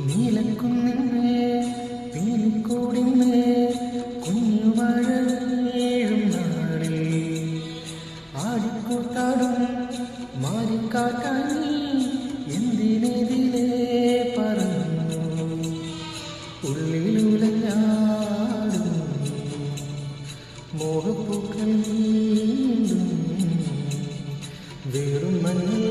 നീലക്കുന്നിന്മേ പീലിക്കൂടിന്മേ കുഞ്ഞുവാഴ വീഴും നാളിൽ ആടിക്കൂത്താടും മാറിക്കാട്ടാനി എന്തിനെതിരെ പറഞ്ഞു ഉള്ളിലുലഞ്ഞാടും മോഹപ്പൂക്കൾ വീണ്ടും വേറും മണ്ണിൽ